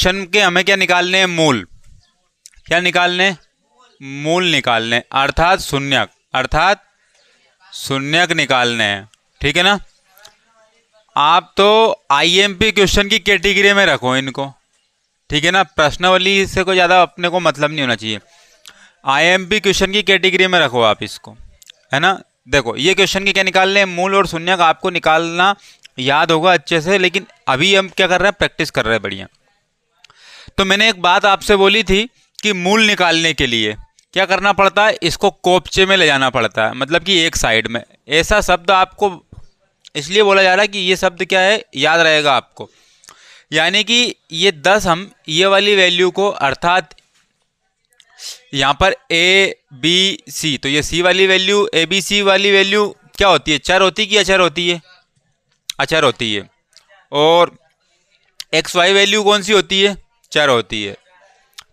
Question के हमें क्या निकालने हैं, मूल। क्या निकालने, मूल निकालने, अर्थात शून्यक निकालने हैं। ठीक है ना। आप तो आईएमपी क्वेश्चन की कैटेगरी में रखो इनको, ठीक है ना। प्रश्नावली से कोई ज़्यादा अपने को मतलब नहीं होना चाहिए, आईएमपी क्वेश्चन की कैटेगरी में रखो आप इसको, है ना। देखो ये क्वेश्चन के क्या निकालने हैं, मूल और शून्यक आपको निकालना याद होगा अच्छे से, लेकिन अभी हम क्या कर रहे हैं, प्रैक्टिस कर रहे हैं बढ़िया। तो मैंने एक बात आपसे बोली थी कि मूल निकालने के लिए क्या करना पड़ता है, इसको कोपचे में ले जाना पड़ता है, मतलब कि एक साइड में। ऐसा शब्द आपको इसलिए बोला जा रहा है कि ये शब्द क्या है, याद रहेगा आपको। यानी कि ये 10 हम ये वाली वैल्यू को, अर्थात यहाँ पर ए बी सी, तो ये सी वाली वैल्यू, ए बी सी वाली वैल्यू क्या होती है, चर होती है कि अचर होती है, अचर होती है। और एक्स वाई वैल्यू कौन सी होती है, चर होती है।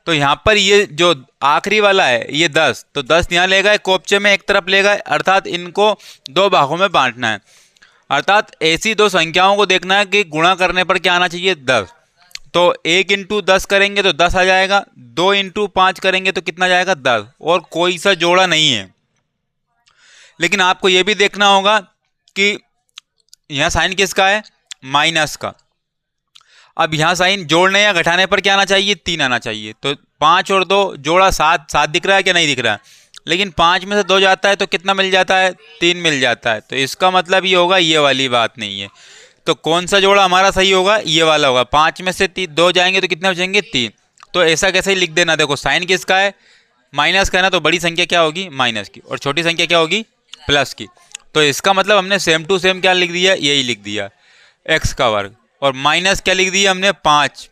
तो यहाँ पर ये जो आखिरी वाला है ये 10, तो 10 यहाँ ले गए कोपचे में, एक तरफ ले गए, अर्थात इनको दो भागों में बांटना है। अर्थात ऐसी दो संख्याओं को देखना है कि गुणा करने पर क्या आना चाहिए, 10। तो 1 इंटू 10 करेंगे तो 10 आ जाएगा, 2 इंटू 5 करेंगे तो कितना जाएगा, 10। और कोई सा जोड़ा नहीं है। लेकिन आपको यह भी देखना होगा कि यहाँ साइन किसका है, माइनस का। अब यहाँ साइन जोड़ने या घटाने पर क्या आना चाहिए, 3 आना चाहिए। तो 5 और 2 जोड़ा 7, 7 दिख रहा है क्या, नहीं दिख रहा है। लेकिन 5 में से 2 जाता है तो कितना मिल जाता है, 3 मिल जाता है। तो इसका मतलब ये होगा, ये वाली बात नहीं है। तो कौन सा जोड़ा हमारा सही होगा, ये वाला होगा। 5 में से 2 जाएंगे तो कितने बचेंगे, 3। तो ऐसा कैसे ही लिख देना, देखो साइन किसका है, माइनस का है ना, तो बड़ी संख्या क्या होगी, माइनस की, और छोटी संख्या क्या होगी, प्लस की। तो इसका मतलब हमने सेम टू सेम क्या लिख दिया, यही लिख दिया, एक्स का वर्ग। और माइनस क्या लिख दिया हमने, 5,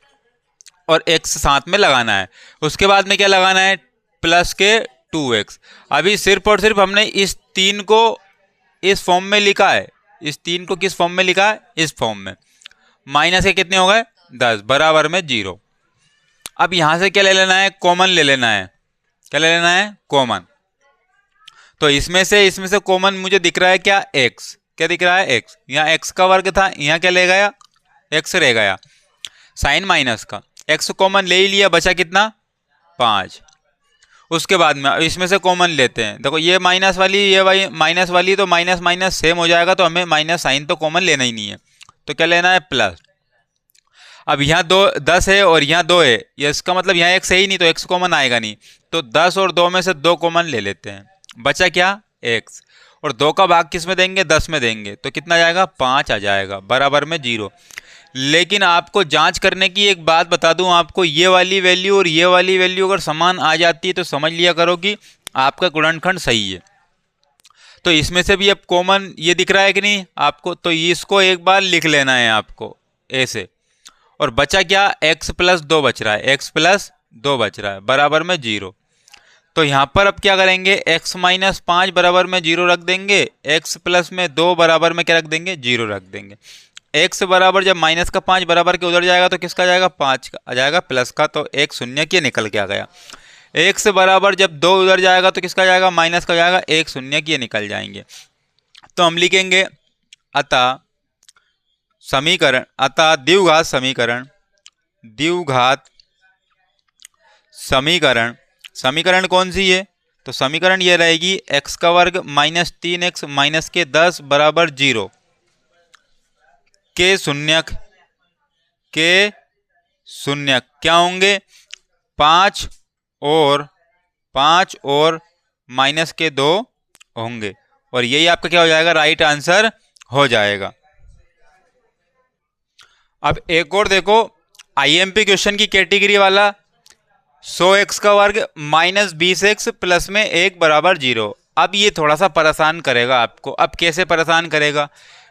और एक्स साथ में लगाना है। उसके बाद में क्या लगाना है, प्लस के 2x। अभी सिर्फ और सिर्फ हमने इस 3 को इस फॉर्म में लिखा है। इस 3 को किस फॉर्म में लिखा है, इस फॉर्म में। माइनस के कितने हो गए, 10, बराबर में 0। अब यहां से क्या ले लेना है, कॉमन ले लेना है। क्या ले लेना है, कॉमन। तो इसमें से कॉमन मुझे दिख रहा है क्या, x। क्या दिख रहा है, x। यहाँ x का वर्ग था, यहाँ क्या ले गया, x रह गया, साइन माइनस का। x कॉमन ले ही लिया, बचा कितना, 5। उसके बाद में इसमें से कॉमन लेते हैं। देखो ये माइनस वाली, ये माइनस वाली, तो माइनस माइनस सेम हो जाएगा, तो हमें माइनस साइन तो कॉमन लेना ही नहीं है। तो क्या लेना है, प्लस। अब यहाँ 10 है और यहाँ 2 है, ये इसका मतलब यहाँ x है ही नहीं, तो x कॉमन आएगा नहीं। तो 10 और 2 में से 2 कॉमन ले लेते हैं, बचा क्या, x। और 2 का भाग किस में देंगे, 10 में देंगे, तो कितना जाएगा, 5 आ जाएगा, बराबर में 0। लेकिन आपको जांच करने की एक बात बता दूं आपको, ये वाली वैल्यू और ये वाली वैल्यू अगर समान आ जाती है तो समझ लिया करो कि आपका गुणनखंड सही है। तो इसमें से भी अब कॉमन ये दिख रहा है कि नहीं आपको, तो इसको एक बार लिख लेना है आपको ऐसे। और बचा क्या, x प्लस 2 बच रहा है, x प्लस 2 बच रहा है, बराबर में 0। तो यहाँ पर अब क्या करेंगे, x माइनस 5 बराबर में 0 रख देंगे, x प्लस में 2 बराबर में क्या रख देंगे, 0 रख देंगे। x बराबर जब माइनस का 5 बराबर के उधर जाएगा तो किसका जाएगा, 5 का आ जाएगा, प्लस का। तो एक शून्य की निकल के आ गया। x बराबर जब 2 उधर जाएगा तो किसका जाएगा, माइनस का जाएगा, एक शून्य की निकल जाएंगे। तो हम लिखेंगे अतः समीकरण, अतः द्विघात समीकरण, द्विघात समीकरण, समीकरण कौन सी है, तो समीकरण ये रहेगी x का वर्ग माइनस 3x माइनस के 10 बराबर 0 के शून्यक, के शून्यक क्या होंगे, 5 और माइनस के 2 होंगे। और यही आपका क्या हो जाएगा, राइट आंसर हो जाएगा। अब एक और देखो, आईएमपी क्वेश्चन की कैटेगरी वाला, 100x का वर्ग माइनस 20x प्लस में 1 बराबर 0। अब ये थोड़ा सा परेशान करेगा आपको। अब कैसे परेशान करेगा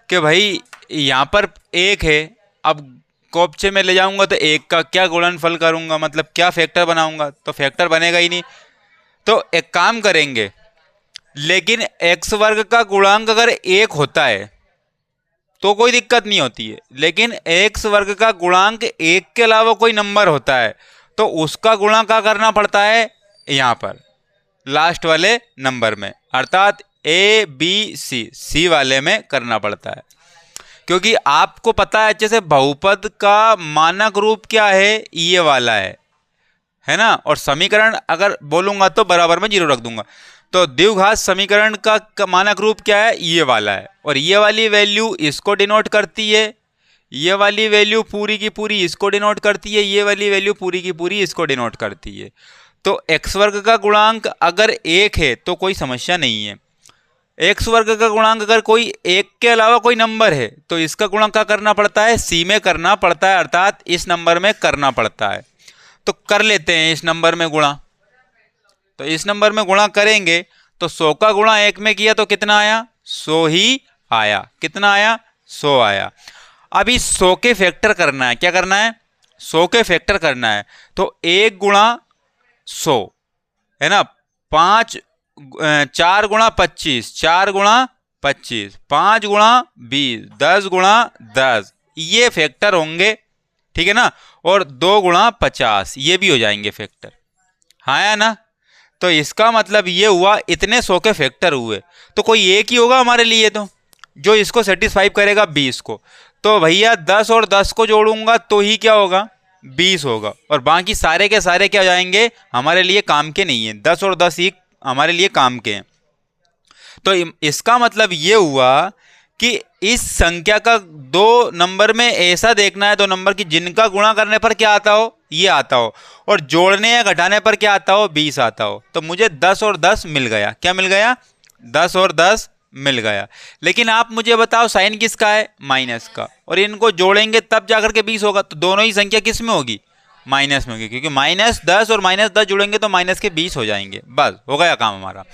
कि भाई यहाँ पर 1 है, अब कोपचे में ले जाऊंगा तो 1 का क्या गुणनफल करूंगा, मतलब क्या फैक्टर बनाऊंगा, तो फैक्टर बनेगा ही नहीं। तो एक काम करेंगे, लेकिन x वर्ग का गुणांक अगर 1 होता है तो कोई दिक्कत नहीं होती है, लेकिन x वर्ग का गुणांक 1 के अलावा कोई नंबर होता है तो उसका गुणा क्या करना पड़ता है, यहाँ पर लास्ट वाले नंबर में, अर्थात a b c, सी वाले में करना पड़ता है। क्योंकि आपको पता है अच्छे से बहुपद का मानक रूप क्या है, ये वाला है ना। और समीकरण अगर बोलूंगा तो बराबर में 0 रख दूंगा। तो द्विघात समीकरण का मानक रूप क्या है, ये वाला है। और ये वाली वैल्यू इसको डिनोट करती है, ये वाली वैल्यू पूरी की पूरी इसको डिनोट करती है, ये वाली वैल्यू पूरी की पूरी इसको डिनोट करती है। तो एक्स वर्ग का गुणांक अगर 1 है तो कोई समस्या नहीं है। एक्स वर्ग का गुणांक अगर कोई 1 के अलावा कोई नंबर है तो इसका गुणा क्या करना पड़ता है, सी में करना पड़ता है, अर्थात इस नंबर में करना पड़ता है। तो कर लेते हैं इस नंबर में गुणा। तो इस नंबर में गुणा करेंगे तो 100 का गुणा 1 में किया तो कितना आया, 100 ही आया। कितना आया, 100 आया। अब इस 100 के फैक्टर करना है, क्या करना है, 100 के फैक्टर करना है। तो 1 गुणा 100 है ना, 4 गुणा 25, 4 गुणा 25, 5 गुणा 20, 10 गुणा 10, ये फैक्टर होंगे, ठीक है ना। और 2 गुणा 50 ये भी हो जाएंगे फैक्टर, हाँ या ना। तो इसका मतलब ये हुआ इतने 100 के फैक्टर हुए, तो कोई एक ही होगा हमारे लिए तो जो इसको सेटिस्फाई करेगा 20 को। तो भैया 10 और 10 को जोड़ूंगा तो ही क्या होगा, 20 होगा। और बाकी सारे के सारे क्या जाएंगे, हमारे लिए काम के नहीं है। 10 और 10 ही हमारे लिए काम के हैं। तो इसका मतलब ये हुआ कि इस संख्या का दो नंबर में ऐसा देखना है, दो नंबर की जिनका गुणा करने पर क्या आता हो, ये आता हो, और जोड़ने या घटाने पर क्या आता हो, 20 आता हो। तो मुझे 10 और 10 मिल गया। क्या मिल गया, 10 और 10 मिल गया। लेकिन आप मुझे बताओ साइन किसका है, माइनस का, और इनको जोड़ेंगे तब जाकर के 20 होगा। तो दोनों ही संख्या किस में होगी, माइनस में होगी, क्योंकि -10 और -10 जुड़ेंगे तो माइनस के 20 हो जाएंगे। बस हो गया काम हमारा।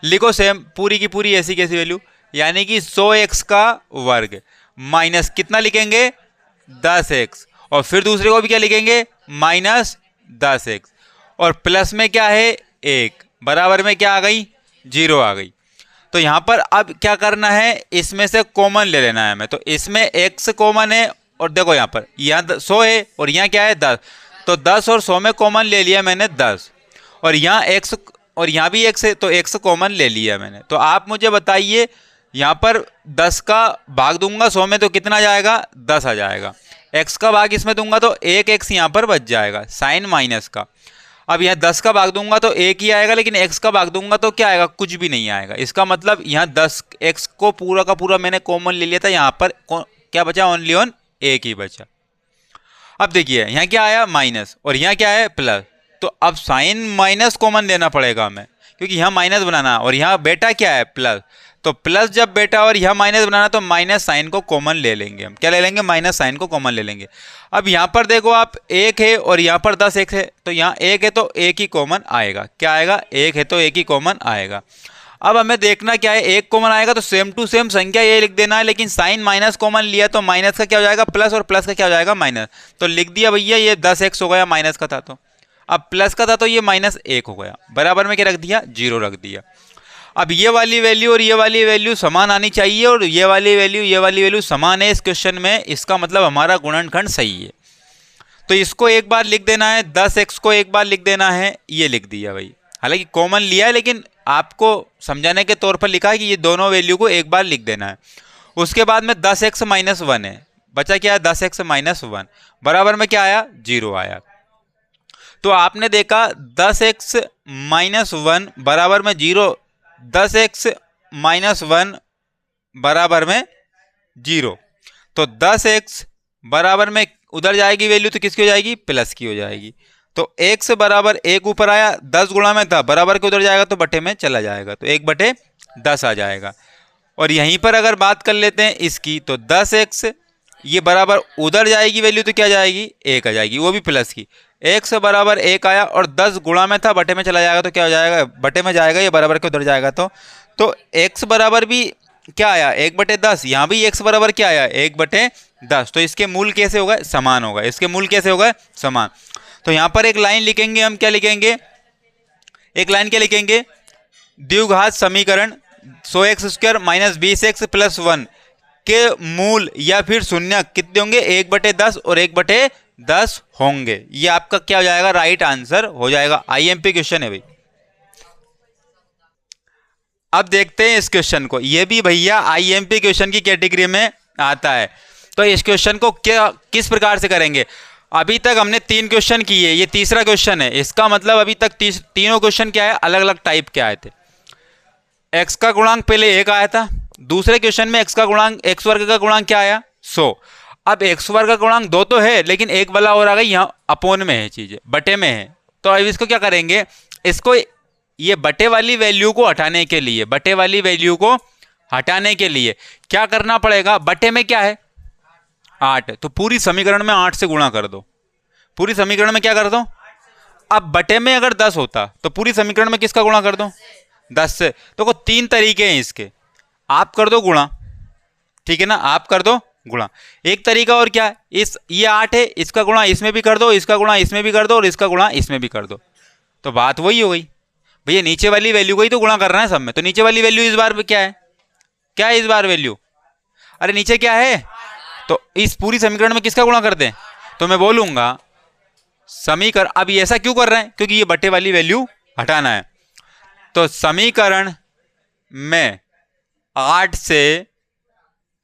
लिखो सेम पूरी की पूरी ऐसी कैसी वैल्यू, यानी कि 100x का वर्ग माइनस कितना लिखेंगे, 10x, और फिर दूसरे को भी क्या लिखेंगे, -10x, और प्लस में क्या है 1, बराबर में क्या आ गई, 0 आ गई। तो यहां पर अब क्या करना है, इसमें से कॉमन ले लेना है हमें। तो इसमें x कॉमन है, और देखो यहां पर यहाँ 100 है और यहाँ क्या है 10, तो 10 और 100 में कॉमन ले लिया मैंने 10, और यहाँ x और यहाँ भी x है तो x कॉमन ले लिया मैंने। तो आप मुझे बताइए यहाँ पर 10 का भाग दूंगा 100 में तो कितना जाएगा, 10 आ जाएगा। x का भाग इसमें दूंगा तो 1x यहाँ पर बच जाएगा साइन माइनस का। अब यहाँ 10 का भाग दूंगा तो 1 ही आएगा, लेकिन x का भाग दूंगा तो क्या आएगा, कुछ भी नहीं आएगा। इसका मतलब यहाँ 10x को पूरा का पूरा मैंने कॉमन ले लिया था, यहाँ पर क्या बचा, ओनली ऑन 1 ही बचा। अब देखिए यहाँ क्या आया माइनस, और यहाँ क्या है प्लस। तो अब साइन माइनस कॉमन लेना पड़ेगा हमें, क्योंकि यहाँ माइनस बनाना और यहाँ बेटा क्या है प्लस। तो प्लस जब बेटा और यहाँ माइनस बनाना तो माइनस साइन को कॉमन ले लेंगे हम। क्या ले लेंगे, माइनस साइन को कॉमन ले लेंगे। अब यहाँ पर देखो आप 1 है और यहाँ पर 10x है, तो यहाँ 1 है तो 1 ही कॉमन आएगा। क्या आएगा, 1 है तो 1 ही कॉमन आएगा। अब हमें देखना क्या है, 1 कॉमन आएगा तो सेम टू सेम संख्या ये लिख देना है, लेकिन साइन माइनस कॉमन लिया तो माइनस का क्या हो जाएगा प्लस, और प्लस का क्या हो जाएगा माइनस। तो लिख दिया भैया, ये 10x हो गया, माइनस का था तो, अब प्लस का था तो ये -1 हो गया, बराबर में क्या रख दिया, 0 रख दिया। अब ये वाली वैल्यू और ये वाली वैल्यू समान आनी चाहिए, और ये वाली वैल्यू समान है इस क्वेश्चन में, इसका मतलब हमारा गुणनखंड सही है। तो इसको एक बार लिख देना है, 10x को एक बार लिख देना है, ये लिख दिया भाई। हालांकि कॉमन लिया है, लेकिन आपको समझाने के तौर पर लिखा है कि ये दोनों वैल्यू को एक बार लिख देना है। उसके बाद में 10x - 1 है, बचा क्या है 10x - 1, बराबर में क्या आया, 0 आया। तो आपने देखा 10x - 1 बराबर में 0, 10x - 1 बराबर में 0। तो 10x बराबर में उधर जाएगी वैल्यू तो किसकी हो जाएगी, प्लस की हो जाएगी। तो x बराबर 1 ऊपर आया, 10 गुणा में था, बराबर के उधर जाएगा तो बटे में चला जाएगा, तो 1/10 आ जाएगा। और यहीं पर अगर बात कर लेते हैं इसकी, तो 10x ये बराबर उधर जाएगी वैल्यू तो क्या जाएगी, 1 आ जाएगी, वो भी प्लस की। x बराबर 1 आया और 10 गुणा में था, बटे में चला जाएगा तो क्या हो जाएगा, बटे में जाएगा, ये बराबर के उधर जाएगा तो x बराबर भी क्या आया 1/10, यहाँ भी x बराबर क्या आया 1/10। तो इसके मूल कैसे होगा, समान होगा। इसके मूल कैसे होगा, समान। तो यहाँ पर एक लाइन लिखेंगे हम, क्या लिखेंगे, एक लाइन क्या लिखेंगे, द्विघात समीकरण 100x² - 20x + 1 के मूल या फिर शून्य कितने होंगे, 1/10 और 1/10 होंगे। ये आपका क्या हो जाएगा, राइट आंसर हो जाएगा। आईएमपी क्वेश्चन है भाई। अब देखते हैं इस क्वेश्चन को, ये भी भैया आईएमपी क्वेश्चन की कैटेगरी में आता है। तो इस क्वेश्चन को क्या किस प्रकार से करेंगे? अभी तक हमने 3 क्वेश्चन किए, ये तीसरा क्वेश्चन है। इसका मतलब अभी तक तीनों क्वेश्चन क्या है, अलग अलग टाइप के आए थे। x का गुणांक पहले 1 आया था, दूसरे क्वेश्चन में x वर्ग का गुणांक क्या आया 100। अब x वर्ग का गुणांक 2 तो है, लेकिन एक वाला और आ गई, यहाँ अपोन में है, चीजें बटे में है। तो अब इसको क्या करेंगे, इसको ये बटे वाली वैल्यू को हटाने के लिए, बटे वाली वैल्यू को हटाने के लिए क्या करना पड़ेगा? बटे में क्या है 8, तो पूरी समीकरण में 8 से गुणा कर दो। पूरी समीकरण में क्या कर दो? अब बटे में अगर 10 होता तो पूरी समीकरण में किसका गुणा कर दो? 10 से। तो 3 तरीके हैं इसके, आप कर दो गुणा, ठीक है ना, आप कर दो गुणा। एक तरीका और क्या है, ये 8 है, इसका गुणा इसमें भी कर दो, इसका गुणा इसमें भी कर दो, और इसका गुणा इसमें भी कर दो। तो बात वही हो गई भैया, नीचे वाली वैल्यू को ही तो गुणा करना है सब में। तो नीचे वाली वैल्यू इस बार क्या है, क्या है इस बार वैल्यू? अरे नीचे क्या है? तो इस पूरी समीकरण में किसका गुणा करते हैं? तो मैं बोलूंगा समीकरण, अब ये ऐसा क्यों कर रहे हैं? क्योंकि ये बटे वाली वैल्यू हटाना है। तो समीकरण में 8 से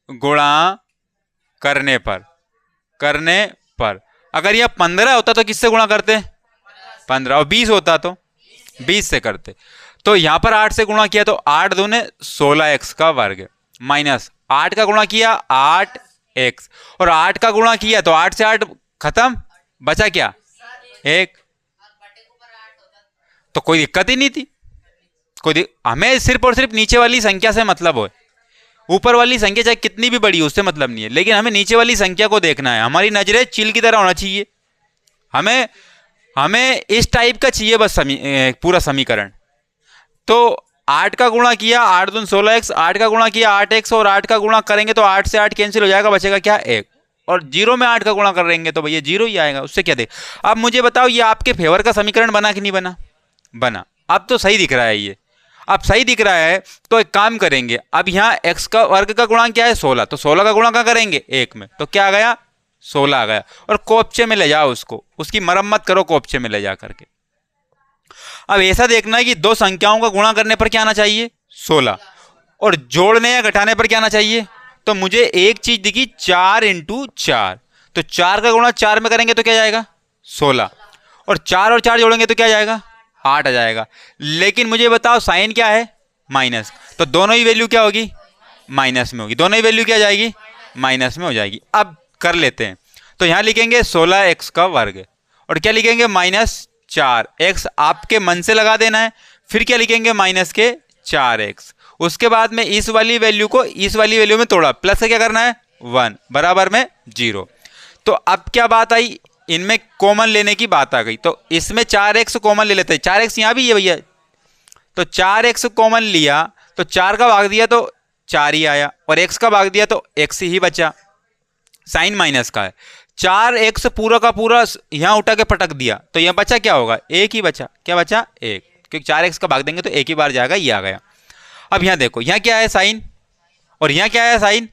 गुणा करने पर अगर यह 15 होता तो किससे गुणा करते? 15, और 20 होता तो 20 से करते। तो यहां पर 8 से गुणा किया तो 8 दूने 16x का वर्ग, माइनस 8 का गुणा किया 8x, और 8 का गुणा किया तो 8 से 8 खत्म, बचा क्या 1। तो कोई दिक्कत ही नहीं थी, हमें सिर्फ और सिर्फ नीचे वाली संख्या से मतलब हो, ऊपर वाली संख्या चाहे कितनी भी बड़ी हो उससे मतलब नहीं है, लेकिन हमें नीचे वाली संख्या को देखना है। हमारी नजरें चिल की तरह होना चाहिए, हमें इस टाइप का चाहिए बस पूरा समीकरण। तो 8 का गुणा किया 8 दून 16x, 8 का गुणा किया 8x, और 8 का गुणा करेंगे तो 8 से 8 कैंसिल हो जाएगा, बचेगा क्या 1, और 0 में 8 का गुणा करेंगे तो भैया 0 ही आएगा, उससे क्या दे। अब मुझे बताओ ये आपके फेवर का समीकरण बना कि नहीं बना? बना। अब तो सही दिख रहा है ये, अब सही दिख रहा है। तो एक काम करेंगे, अब यहाँ x का वर्ग का गुणांक क्या है 16, तो 16 का गुणा क्या करेंगे 1 में, तो क्या आ गया 16 आ गया, और कोपचे में ले जाओ उसको, उसकी मरम्मत करो कोपचे में ले जा करके। अब ऐसा देखना है कि दो संख्याओं का गुणा करने पर क्या आना चाहिए 16, और जोड़ने या घटाने पर क्या आना चाहिए। तो मुझे एक चीज दिखी 4 × 4, तो 4 का गुणा 4 में करेंगे तो क्या जाएगा 16, और 4 और 4 जोड़ेंगे तो क्या जाएगा 8 आ जाएगा। लेकिन मुझे बताओ साइन क्या है माइनस, तो दोनों ही वैल्यू क्या होगी माइनस में होगी, दोनों ही वैल्यू क्या जाएगी माइनस में हो जाएगी। अब कर लेते हैं, तो यहां लिखेंगे 16x का वर्ग, और क्या लिखेंगे -4x, आपके मन से लगा देना है। फिर क्या लिखेंगे माइनस के 4x, उसके बाद में इस वाली वैल्यू को इस वाली वैल्यू में तोड़ा, प्लस से क्या करना है 1 बराबर में 0। तो अब क्या बात आई, इनमें कॉमन लेने की बात आ गई, तो इसमें 4x कॉमन ले लेते हैं, 4x यहां भी है भैया, तो 4x कॉमन लिया तो 4 का भाग दिया तो 4 ही आया, और x का भाग दिया तो x ही बचा, साइन माइनस का है। 4x पूरा का पूरा यहां उठा के पटक दिया तो यहां बचा क्या होगा 1 ही बचा, क्या बचा 1, क्योंकि 4x का भाग देंगे तो 1 ही बार जाएगा, ये आ गया। अब यहां देखो यहां क्या है साइन, और यहां क्या है साइन,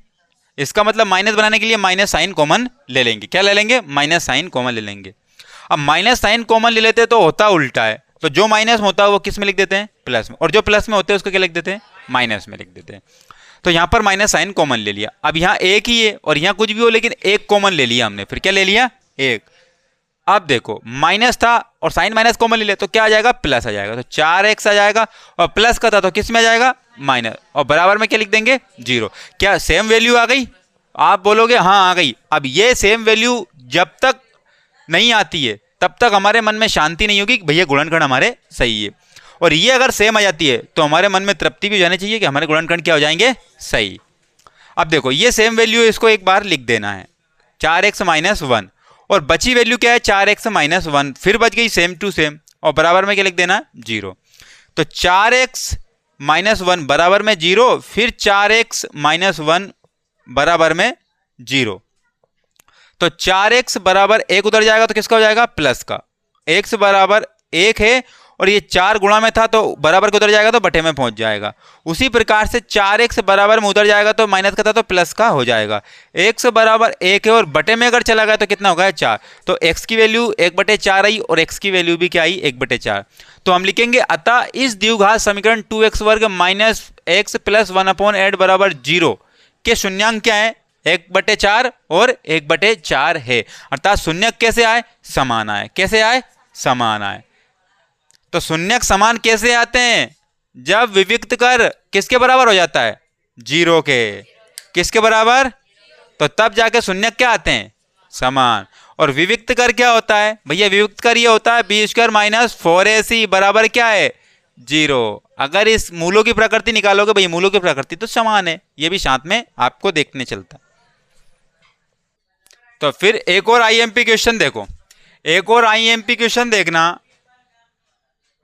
इसका मतलब माइनस बनाने के लिए माइनस साइन कॉमन ले लेंगे, क्या ले लेंगे माइनस साइन कॉमन ले लेंगे। अब माइनस साइन कॉमन ले लेते हैं तो होता उल्टा है, तो जो माइनस में होता है वो किस में लिख देते हैं प्लस में, और जो प्लस में होते हैं उसको क्या लिख देते हैं माइनस में लिख देते हैं। तो यहां पर माइनस साइन कॉमन ले लिया, अब यहां एक ही है और यहां कुछ भी हो लेकिन एक कॉमन ले लिया हमने, फिर क्या ले लिया 1। अब देखो माइनस था और साइन माइनस कॉमन ले लिया तो क्या आ जाएगा प्लस आ जाएगा, तो 4x आ जाएगा, और प्लस का था तो किस में आ जाएगा माइनस, और बराबर में क्या लिख देंगे 0। क्या सेम वैल्यू आ गई? आप बोलोगे हाँ आ गई। अब ये सेम वैल्यू जब तक नहीं आती है तब तक हमारे मन में शांति नहीं होगी कि भैया गुणनखंड हमारे सही है, और ये अगर सेम आ जाती है तो हमारे मन में तृप्ति भी हो जानी चाहिए कि हमारे गुणनखंड क्या हो जाएंगे सही। अब देखो ये सेम वैल्यू इसको एक बार लिख देना है 4x - 1, और बची वैल्यू क्या है 4x - 1, फिर बच गई सेम टू सेम, और बराबर में क्या लिख देना 0। तो 4x - 1 बराबर में 0, फिर 4x - 1 बराबर में 0। तो 4x बराबर 1 उधर जाएगा तो किसका हो जाएगा प्लस का, x बराबर 1 है और ये 4 गुणा में था तो बराबर के उधर जाएगा तो बटे में पहुंच जाएगा। उसी प्रकार से 4x बराबर में उधर जाएगा तो माइनस का था तो प्लस का हो जाएगा। x बराबर 1 है और बटे में अगर चला गया तो कितना होगा 4, तो x की वैल्यू 1/4 आई और x की वैल्यू भी क्या आई 1/4। तो हम लिखेंगे अतः इस द्विघात समीकरण 2x वर्ग - x + 1/8 बराबर 0 के शून्यांक क्या है 1/4 और 1/4 है, अर्थात शून्यक कैसे आए, समान आए। कैसे आए, समान आए। तो शून्यक समान कैसे आते हैं, जब विविक्त कर किसके बराबर हो जाता है, 0 के। किसके बराबर, तो तब जाके शून्यक क्या आते हैं, समान। और विविक्त कर क्या होता है भैया, विविक्त कर ये होता है b² माइनस 4ac बराबर क्या है, 0। अगर इस मूलों की प्रकृति निकालोगे भैया, मूलों की प्रकृति तो समान है, ये भी साथ में आपको देखने चलता। तो फिर एक और आईएमपी क्वेश्चन देखो, एक और आईएमपी क्वेश्चन देखना।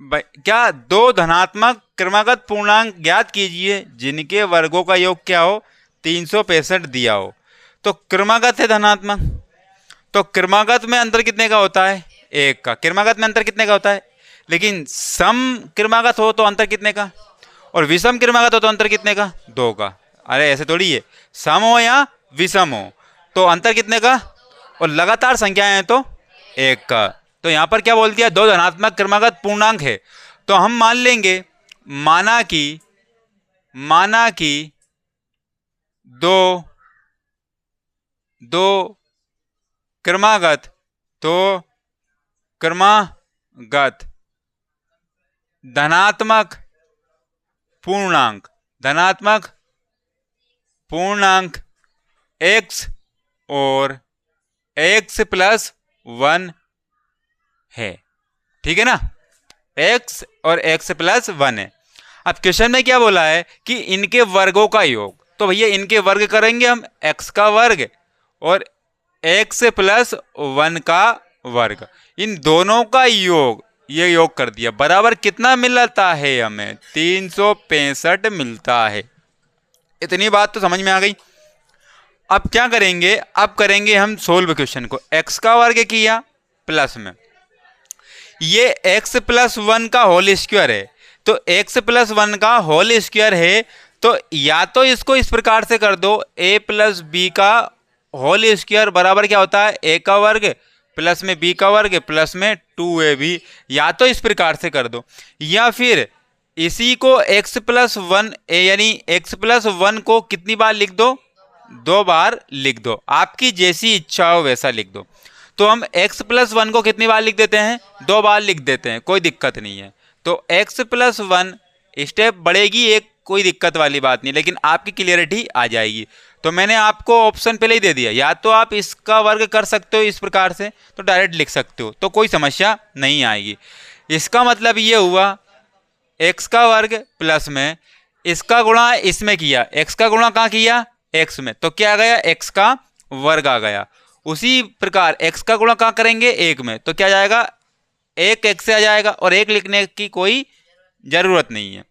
क्या दो धनात्मक क्रमागत पूर्णांक ज्ञात कीजिए जिनके वर्गों का योग क्या हो, 365 दिया हो। तो क्रमागत है धनात्मक, तो क्रमागत में अंतर कितने का होता है, 1 का। क्रमागत में अंतर कितने का होता है, लेकिन सम क्रमागत हो तो अंतर कितने का, और विषम क्रमागत हो तो अंतर कितने का, 2 का। अरे ऐसे थोड़ी है, सम हो या विषम हो तो अंतर कितने का, और लगातार संख्याएं हैं तो 1 का। तो यहां पर क्या बोल दिया, दो धनात्मक क्रमागत पूर्णांक है, तो हम मान लेंगे, माना कि दो क्रमागत, तो क्रमागत धनात्मक पूर्णांक x और x+1 है, ठीक है ना, x और x+1 है। अब क्वेश्चन में क्या बोला है कि इनके वर्गों का योग, तो भैया इनके वर्ग करेंगे हम, x का वर्ग और x+1 का वर्ग, इन दोनों का योग, ये योग कर दिया, बराबर कितना मिलता है हमें, 365 मिलता है। इतनी बात तो समझ में आ गई। अब क्या करेंगे, अब करेंगे हम सोल्व क्वेश्चन को। x का वर्ग किया प्लस में, ये x+1 का होल स्क्वायर है, तो x+1 का होल स्क्वायर है, तो या तो इसको इस प्रकार से कर दो, a+b का होल स्क्वायर बराबर क्या होता है, a का वर्ग प्लस में b का वर्ग प्लस में 2ab, या तो इस प्रकार से कर दो, या फिर इसी को x+1 यानी x+1 को कितनी बार लिख दो, 2 बार लिख दो, आपकी जैसी इच्छा हो वैसा लिख दो। तो हम x+1 को कितनी बार लिख देते हैं, 2 बार लिख देते हैं, कोई दिक्कत नहीं है। तो x+1 स्टेप बढ़ेगी एक, कोई दिक्कत वाली बात नहीं, लेकिन आपकी क्लियरिटी आ जाएगी। तो मैंने आपको ऑप्शन पहले ही दे दिया, या तो आप इसका वर्ग कर सकते हो इस प्रकार से, तो डायरेक्ट लिख सकते हो, तो कोई समस्या नहीं आएगी। इसका मतलब ये हुआ x का वर्ग प्लस में इसका गुणा इसमें किया, x का गुणा कहाँ किया, x में, तो क्या आ गया, x का वर्ग आ गया। उसी प्रकार x का गुणा कहाँ करेंगे, 1 में, तो क्या जाएगा, 1 x से आ जाएगा, और 1 लिखने की कोई जरूरत नहीं है।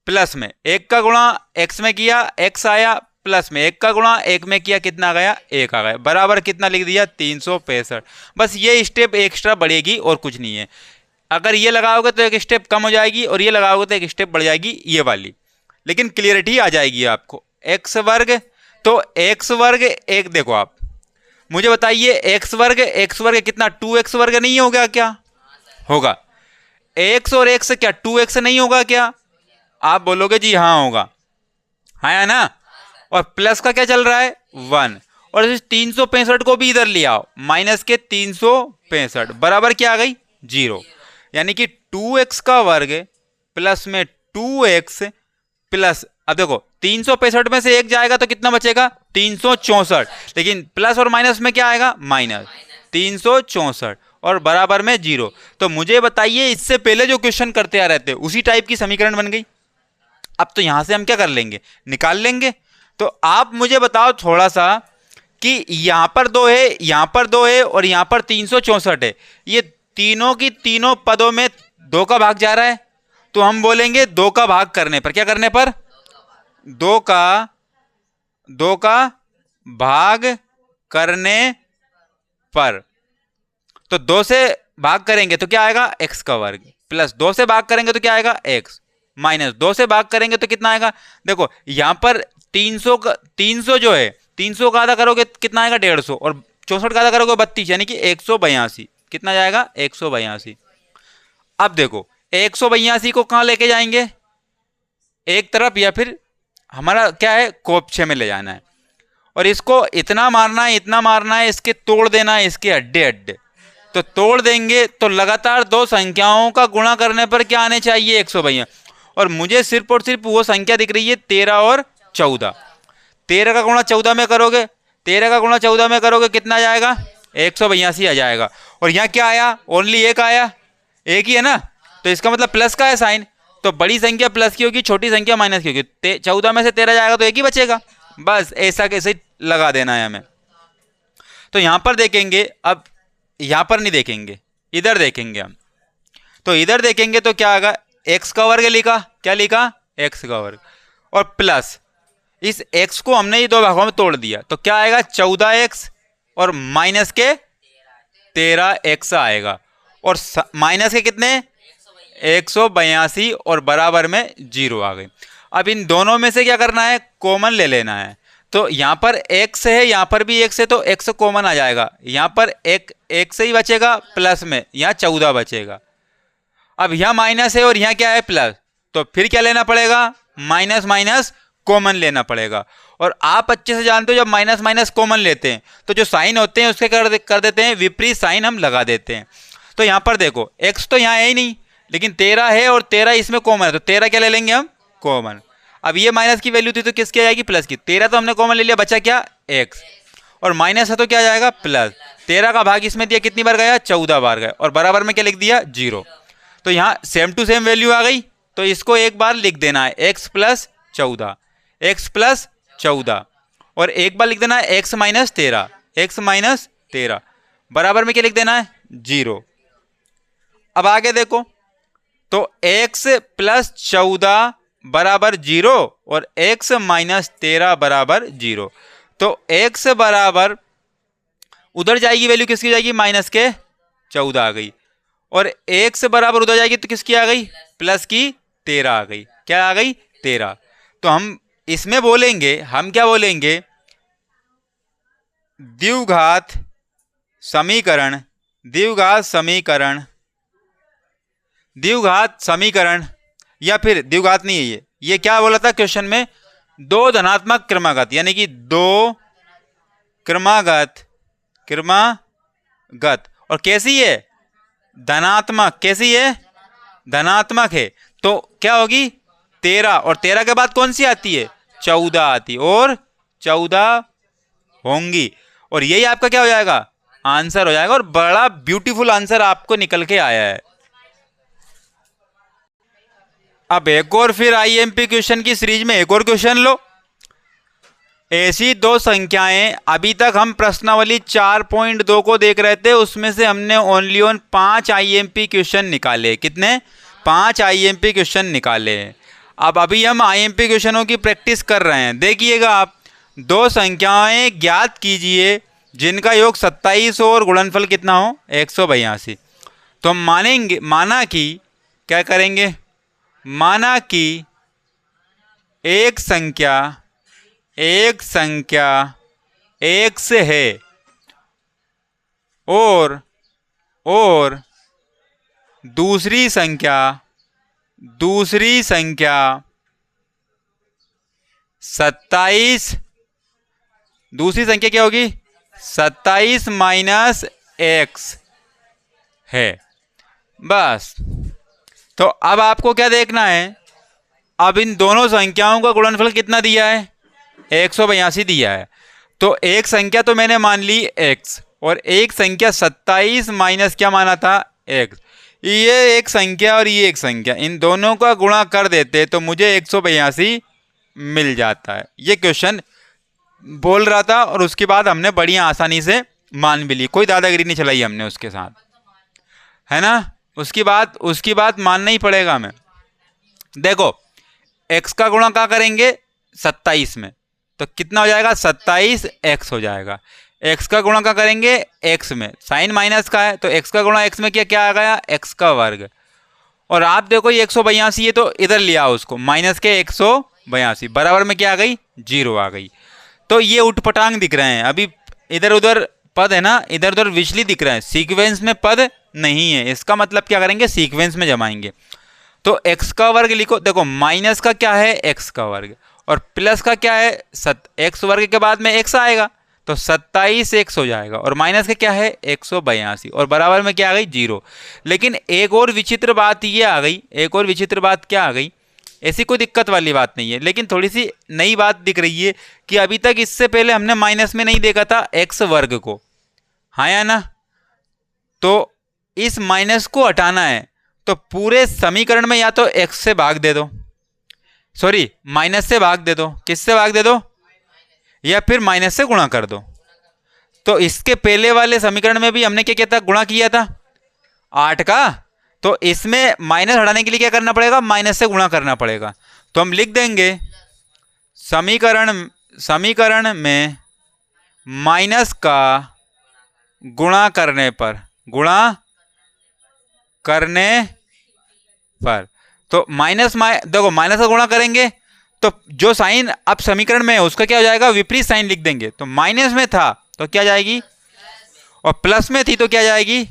प्लस में 1 का गुणा x में किया, x आया, प्लस में 1 का गुणा 1 में किया, कितना आ गया, 1 आ गया, बराबर कितना लिख दिया, 365। बस ये स्टेप एक्स्ट्रा बढ़ेगी और कुछ नहीं है। अगर ये लगाओगे तो एक स्टेप कम हो जाएगी, और ये लगाओगे तो एक स्टेप बढ़ जाएगी, ये वाली, लेकिन क्लियरिटी आ जाएगी आपको। x वर्ग, तो x वर्ग एक, देखो आप मुझे बताइए, x वर्ग कितना, 2x वर्ग नहीं होगा क्या, होगा। x और x क्या 2x नहीं होगा क्या, आप बोलोगे जी हाँ होगा, हाँ या ना। और प्लस का क्या चल रहा है, 1, और इस 365 को भी इधर ले आओ, माइनस के 365 बराबर क्या आ गई, 0। यानी कि 2x का वर्ग प्लस में 2x प्लस, अब देखो 365 में से 1 जाएगा तो कितना बचेगा, 364, लेकिन प्लस और माइनस में क्या आएगा, माइनस 364, और बराबर में 0। तो मुझे बताइए, इससे पहले जो क्वेश्चन करते आ रहे थे उसी टाइप की समीकरण बन गई। अब तो यहां से हम क्या कर लेंगे, निकाल लेंगे। तो आप मुझे बताओ थोड़ा सा कि यहां पर 2 है, यहां पर 2 है, और यहां पर 364 है, ये तीनों की तीनों पदों में 2 का भाग जा रहा है, तो हम बोलेंगे 2 का भाग करने पर, क्या करने पर, 2 का भाग करने पर, तो 2 से भाग करेंगे तो क्या आएगा, x का वर्ग, प्लस 2 से भाग करेंगे तो क्या आएगा, x, माइनस 2 से भाग करेंगे तो कितना आएगा, देखो यहां पर 300 जो है, 300 का आधा करोगे कितना आएगा, 150, और 64 का आधा करोगे 32, यानी कि 182, कितना जाएगा, 182। अब देखो 182 को कहां लेके जाएंगे, एक तरफ, या फिर हमारा क्या है, कोपछे में ले जाना है। और इसको इतना मारना है, इतना मारना है, इसके तोड़ देना है, इसके अड्डे अड्डे। तो तोड़ देंगे तो लगातार दो संख्याओं का गुणा करने पर क्या आने चाहिए, 152। और मुझे सिर्फ और सिर्फ वो संख्या दिख रही है 13 और 14। 13 का गुणा 14 में करोगे, 13 का गुणा 14 में करोगे कितना आ जाएगा, 182 आ जाएगा। और यहाँ क्या आया, ओनली एक आया, एक ही है ना, तो इसका मतलब प्लस का है साइन। तो बड़ी संख्या प्लस की होगी, छोटी संख्या माइनस की होगी। 14 में से 13 जाएगा तो एक ही बचेगा, बस ऐसा कैसे लगा देना है हमें। तो यहां पर देखेंगे, अब यहां पर नहीं देखेंगे, इधर देखेंगे हम। तो इधर देखेंगे तो क्या आएगा, एक्स का वर्ग लिखा, क्या लिखा, एक्स का वर्ग, और प्लस इस एक्स को हमने ये दो भागों में तोड़ दिया तो क्या आएगा, 14x और माइनस के 13x आएगा। और माइनस के कितने, 182 और बराबर में 0 आ गई। अब इन दोनों में से क्या करना है, कॉमन ले लेना है। तो यहाँ पर x है, यहाँ पर भी x है, तो x कॉमन आ जाएगा। यहाँ पर एक से ही बचेगा, प्लस में यहाँ 14 बचेगा। अब यहाँ माइनस है और यहाँ क्या है, प्लस, तो फिर क्या लेना पड़ेगा, माइनस माइनस कॉमन लेना पड़ेगा। और आप अच्छे से जानते हो जब माइनस माइनस कॉमन लेते हैं तो जो साइन होते हैं उसके कर देते हैं विपरीत साइन हम लगा देते हैं। तो यहाँ पर देखो x तो यहाँ है ही नहीं, लेकिन 13 है और 13 इसमें कॉमन है, तो 13 क्या ले लेंगे हम, कॉमन। अब ये माइनस की वैल्यू थी तो किसकी आ जाएगी, प्लस की। 13 तो हमने कॉमन ले लिया, बचा क्या, x, और माइनस है तो क्या जाएगा, प्लस। 13 का भाग इसमें दिया, कितनी बार गया, 14 बार गया, और बराबर में क्या लिख दिया, 0। तो यहाँ सेम टू सेम वैल्यू आ गई, तो इसको एक बार लिख देना है, x प्लस 14, x प्लस 14, और एक बार लिख देना है x माइनस 13, x माइनस 13, बराबर में क्या लिख देना है, 0। अब आगे देखो, तो x प्लस 14 बराबर 0 और x माइनस 13 बराबर 0। तो x बराबर, उधर जाएगी वैल्यू किसकी जाएगी, माइनस के 14 आ गई, और x बराबर उधर जाएगी तो किसकी आ गई, प्लस की 13 आ गई। क्या आ गई, 13। तो हम इसमें बोलेंगे, हम क्या बोलेंगे, द्विघात समीकरण, द्विघात समीकरण, द्विघात समीकरण, या फिर द्विघात नहीं है ये क्या बोला था क्वेश्चन में, दो धनात्मक क्रमागत, यानी कि दो क्रमागत, क्रमागत, और कैसी है, धनात्मक, कैसी है, धनात्मक है। तो क्या होगी, 13, और 13 के बाद कौन सी आती है, 14 आती, और 14 होंगी, और यही आपका क्या हो जाएगा, आंसर हो जाएगा। और बड़ा ब्यूटीफुल आंसर आपको निकल के आया है। अब एक और फिर आईएमपी क्वेश्चन की सीरीज में एक और क्वेश्चन लो। ऐसी दो संख्याएं, अभी तक हम प्रश्नावली 4.2 को देख रहे थे, उसमें से हमने ओनली 5 आईएमपी क्वेश्चन निकाले। कितने, 5 आईएमपी क्वेश्चन निकाले। अब अभी हम आईएमपी क्वेश्चनों की प्रैक्टिस कर रहे हैं। देखिएगा आप, दो संख्याएं ज्ञात कीजिए जिनका योग 27 हो और गुणनफल कितना हो, 182। तो हम मानेंगे, माना कि क्या करेंगे, माना कि एक संख्या x है और दूसरी संख्या 27, दूसरी संख्या क्या होगी, 27 माइनस x है। बस, तो अब आपको क्या देखना है, अब इन दोनों संख्याओं का गुणनफल कितना दिया है, 182 दिया है। तो एक संख्या तो मैंने मान ली x, और एक संख्या 27 माइनस क्या माना था, x। ये एक संख्या और ये एक संख्या, इन दोनों का गुणा कर देते तो मुझे 182 मिल जाता है। ये क्वेश्चन बोल रहा था, और उसके बाद हमने बढ़िया आसानी से मान भी ली, कोई दादागिरी नहीं चलाई हमने उसके साथ, है ना। उसकी बात मानना ही पड़ेगा हमें। देखो, x का गुणा क्या करेंगे, 27 में, तो कितना हो जाएगा, 27x हो जाएगा। x का गुणा क्या करेंगे, x में, साइन माइनस का है तो x का गुणा x में क्या आ गया, x का वर्ग। और आप देखो ये 182 है तो इधर लिया उसको, माइनस के 182, बराबर में क्या आ गई, 0 आ गई। तो ये उठपटांग दिख रहे हैं, अभी इधर उधर पद है ना, इधर उधर विचलित दिख रहे हैं, सीक्वेंस में पद नहीं है। इसका मतलब क्या करेंगे, सीक्वेंस में जमाएंगे। तो x का वर्ग लिखो, देखो माइनस का क्या है, x का वर्ग, और प्लस का क्या है एक्स वर्ग के बाद में एक्स आएगा तो 27 एक्स हो जाएगा, और माइनस का क्या है 182, और बराबर में क्या आ गई 0। लेकिन एक और विचित्र बात ये आ गई, एक और विचित्र बात क्या आ गई, ऐसी कोई दिक्कत वाली बात नहीं है, लेकिन थोड़ी सी नई बात दिख रही है कि अभी तक इससे पहले हमने माइनस में नहीं देखा था एक्स वर्ग को, हाँ या ना। तो इस माइनस को हटाना है तो पूरे समीकरण में या तो एक्स से भाग दे दो, सॉरी माइनस से भाग दे दो, किससे भाग दे दो, या फिर माइनस से गुणा कर दो। तो इसके पहले वाले समीकरण में भी हमने क्या किया था, गुणा किया था 8 का, तो इसमें माइनस हटाने के लिए क्या करना पड़ेगा, माइनस से गुणा करना पड़ेगा। तो हम लिख देंगे समीकरण में माइनस का गुणा करने पर तो देखो माइनस का गुणा करेंगे तो जो साइन अब समीकरण में है उसका क्या हो जाएगा, विपरीत साइन लिख देंगे। तो माइनस में था तो क्या जाएगी, और प्लस में थी तो क्या जाएगी,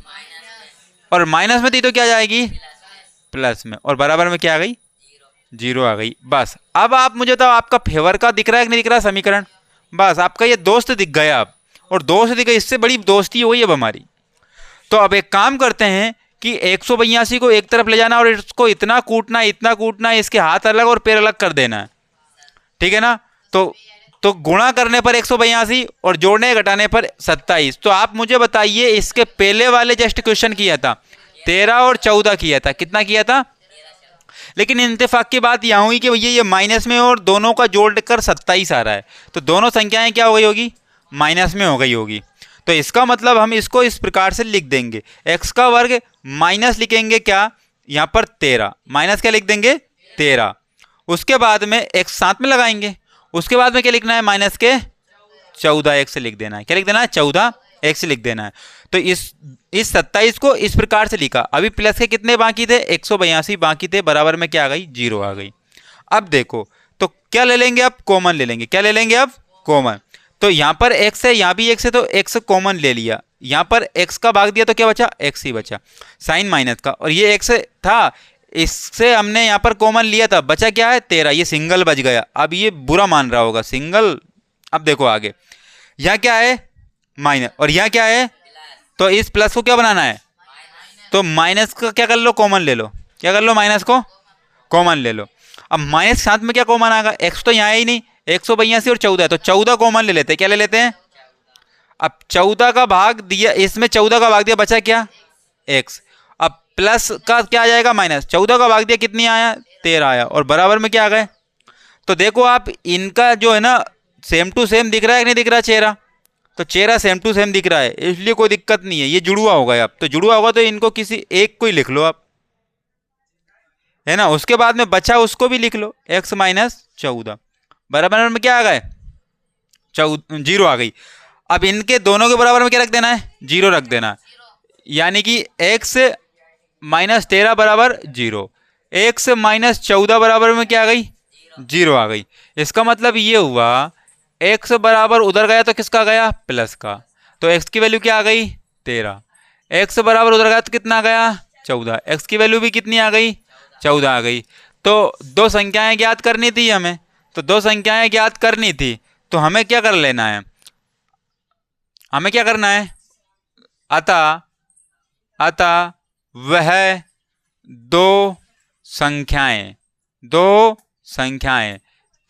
और माइनस में थी तो क्या जाएगी, प्लस में, और बराबर में क्या आ गई 0 आ गई। बस अब आप मुझे बताओ आपका फेवर का दिख रहा है कि नहीं दिख रहा समीकरण, बस आपका ये दोस्त दिख गया अब, और दोस्त दिख गया, इससे बड़ी दोस्ती हो गई अब हमारी। तो अब एक काम करते हैं कि 182 को एक तरफ ले जाना और इसको इतना कूटना, इसके हाथ अलग और पैर अलग कर देना है, ठीक है ना। तो गुणा करने पर 182 और जोड़ने घटाने पर 27। तो आप मुझे बताइए इसके पहले वाले जस्ट क्वेश्चन किया था 13 और 14 किया था, कितना किया था, लेकिन इत्तेफाक की बात यहाँ हुई कि भैया ये माइनस में और दोनों का जोड़कर 27 आ रहा है, तो दोनों संख्याएं क्या हो गई होगी, माइनस में हो गई होगी। तो इसका मतलब हम इसको इस प्रकार से लिख देंगे, एक्स का वर्ग माइनस लिखेंगे क्या यहाँ पर 13, माइनस क्या लिख देंगे 13, उसके बाद में एक्स साथ में लगाएंगे, उसके बाद में क्या लिखना है, माइनस के 14 एक्स लिख देना है, क्या लिख देना है 14 एक्स लिख देना है। तो इस 27 को इस प्रकार से लिखा। अभी प्लस के कितने बाकी थे, 182 बाकी थे, बराबर में क्या आ गई 0 आ गई। अब देखो तो क्या ले लेंगे, अब कॉमन ले लेंगे, क्या ले लेंगे अब कॉमन। तो यहाँ पर x है, यहाँ भी x है, तो x कॉमन ले लिया, यहाँ पर x का भाग दिया तो क्या बचा, x ही बचा, साइन माइनस का, और ये x था, इससे हमने यहाँ पर कॉमन लिया था, बचा क्या है 13, ये सिंगल बच गया। अब ये बुरा मान रहा होगा सिंगल। अब देखो आगे यहाँ क्या है माइनस, और यहाँ क्या है, तो इस प्लस को क्या बनाना है, तो माइनस का क्या कर लो, कॉमन ले लो, क्या कर लो, माइनस को कॉमन ले लो। अब माइनस साथ में क्या कॉमन आएगा, x तो यहाँ है ही नहीं, 182 और 14 है, तो 14 कॉमन ले लेते हैं, क्या ले लेते हैं, अब 14 का भाग दिया, इसमें 14 का भाग दिया, बचा क्या x, अब प्लस का क्या आ जाएगा माइनस, 14 का भाग दिया कितनी आया 13 आया, और बराबर में क्या आ गए। तो देखो आप इनका जो है ना सेम टू सेम दिख रहा है कि नहीं दिख रहा चेहरा, तो चेहरा सेम टू सेम दिख रहा है, इसलिए कोई दिक्कत नहीं है, ये जुड़ुआ होगा। अब तो जुड़ुआ होगा तो इनको किसी एक को ही लिख लो आप, है ना, उसके बाद में बचा उसको भी लिख लो, x माइनस 14 बराबर में क्या आ गए 0 आ गई। अब इनके दोनों के बराबर में क्या रख देना है, 0 रख देना, यानी कि x माइनस 13 बराबर 0, x माइनस 14 बराबर में क्या आ गई 0 आ गई। इसका मतलब ये हुआ x बराबर उधर गया तो किसका गया, प्लस का, तो x की वैल्यू क्या आ गई 13, x बराबर उधर गया तो कितना आ गया 14, x की वैल्यू भी कितनी आ गई 14 आ गई। तो दो संख्याएं ज्ञात करनी थी हमें, तो दो संख्याएं ज्ञात करनी थी, तो हमें क्या कर लेना है, हमें क्या करना है, अतः वह दो संख्याएं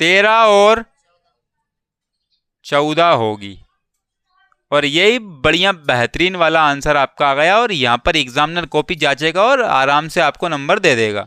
13 और 14 होगी, और यही बढ़िया बेहतरीन वाला आंसर आपका आ गया, और यहाँ पर एग्जामिनर कॉपी जांचेगा और आराम से आपको नंबर दे देगा।